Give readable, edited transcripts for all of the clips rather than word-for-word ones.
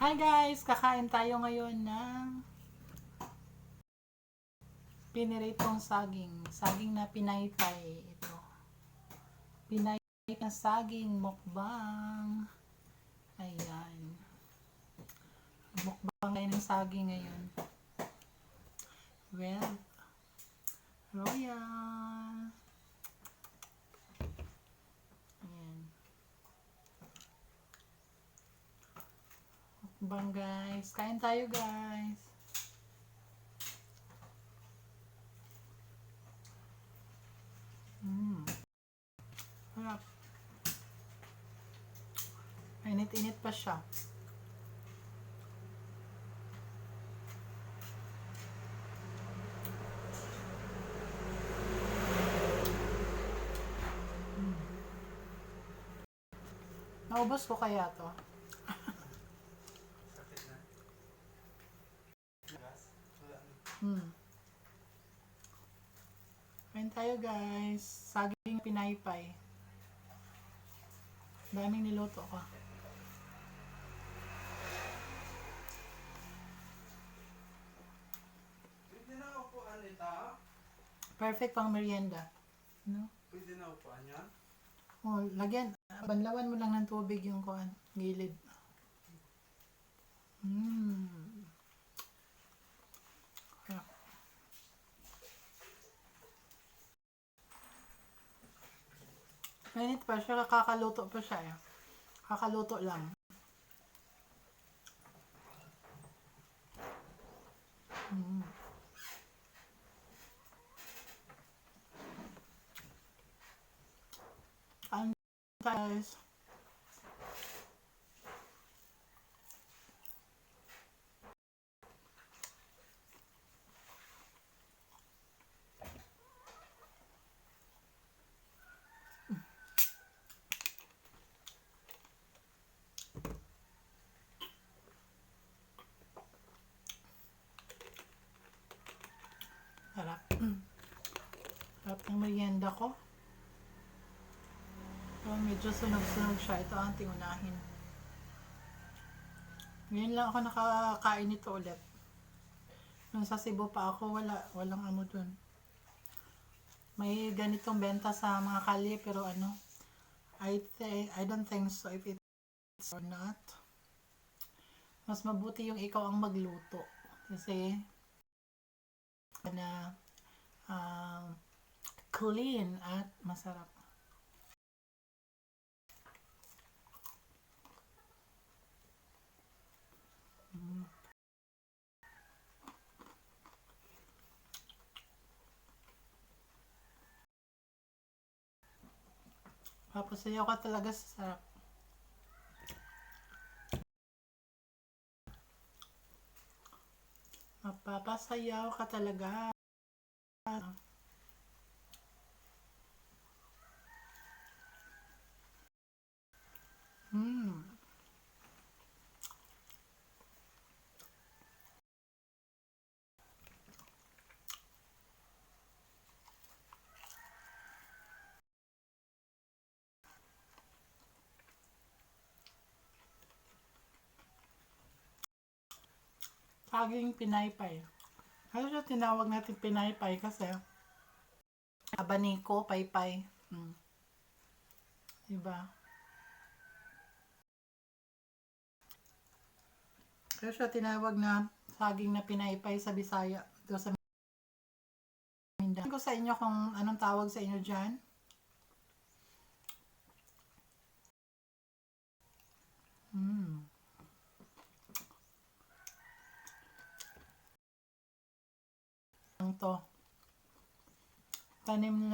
Hi guys! Kakain tayo ngayon ng piniritong saging. Saging na pinaypay. Ito. Pinaypay na saging mukbang. Ayan. Mukbang tayo ng saging ngayon. Well, royal. Ayan. Mukbang guys. Kain tayo guys. Harap. Init-init pa siya. Naubos ko kaya to? Kain tayo guys. Saging pinaypay. Daming niluto ko. Pwede na upuan ito? Perfect pang merienda. No? Pwede na upuan yan? Oh, lagyan. Banlawan mo lang ng tubig yung kuan, gilid. Sarap. Mainit pa siya, kakaluto pa siya eh. Kakaluto lang. Kain guys. Sarap. Sarap ng merienda ko. So, medyo sunog-sunog siya. Ito ang ating unahin. Ngayon lang ako nakakain nito ulit. Nung sa Cebu pa ako, walang ano dun. May ganitong benta sa mga kalye, pero ano, I don't think so if it's or not. Mas mabuti yung ikaw ang magluto. Kasi, na clean at masarap. Papasayaw ka talaga sa sarap. Mapapasayaw ka talaga. Saging pinaypay. Ano siya tinawag natin pinaypay kasi abaniko, paypay. Diba? Kaya siya tinawag na saging na pinaypay sa Bisaya. Ito sa Mindanao. Ko sa inyo kung anong tawag sa inyo dyan. Ang to. Tanim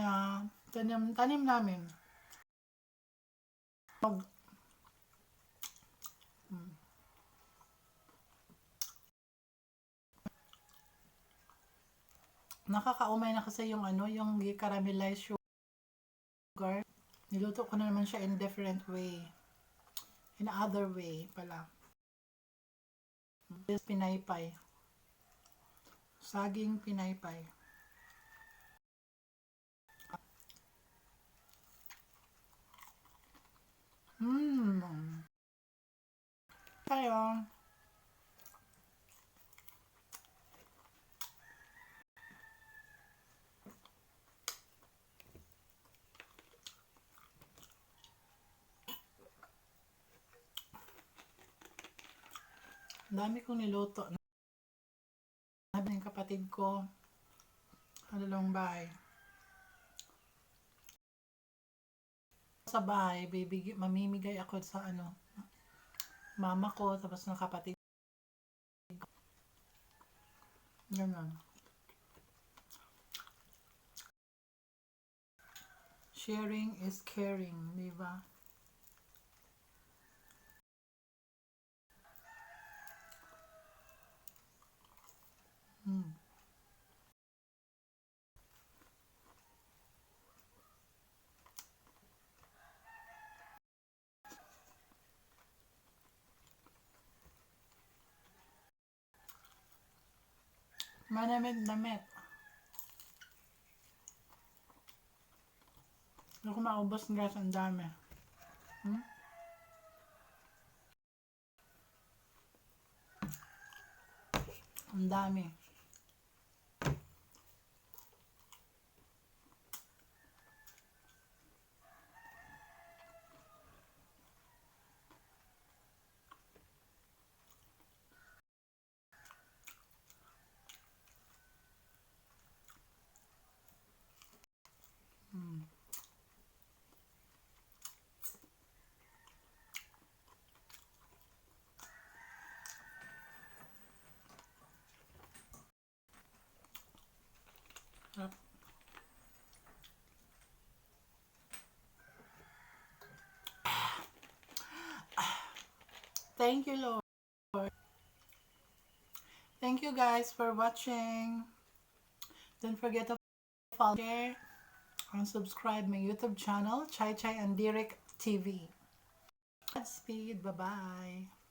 namin. Nakakaumay na kasi yung ano, yung caramelized sugar. Niluto ko na naman siya in different way. In other way pala. This pinaypay. Saging pinaypay. Tayo. Ang dami kong niluto. Sabi ng kapatid ko, dalawang bahay. Sa bahay, mamimigay ako sa mama ko, tapos ng kapatid. Ganun. Sharing is caring, di ba? Hmm. Manamit-namit. Hindi ko maubos guys, ang dami. Hmm? Ang dami. Hmm. Sarap. Thank you, Lord. Thank you guys for watching. Don't forget to follow, share, and subscribe my YouTube channel, Chai Chai and Direk TV. Godspeed. Bye-bye.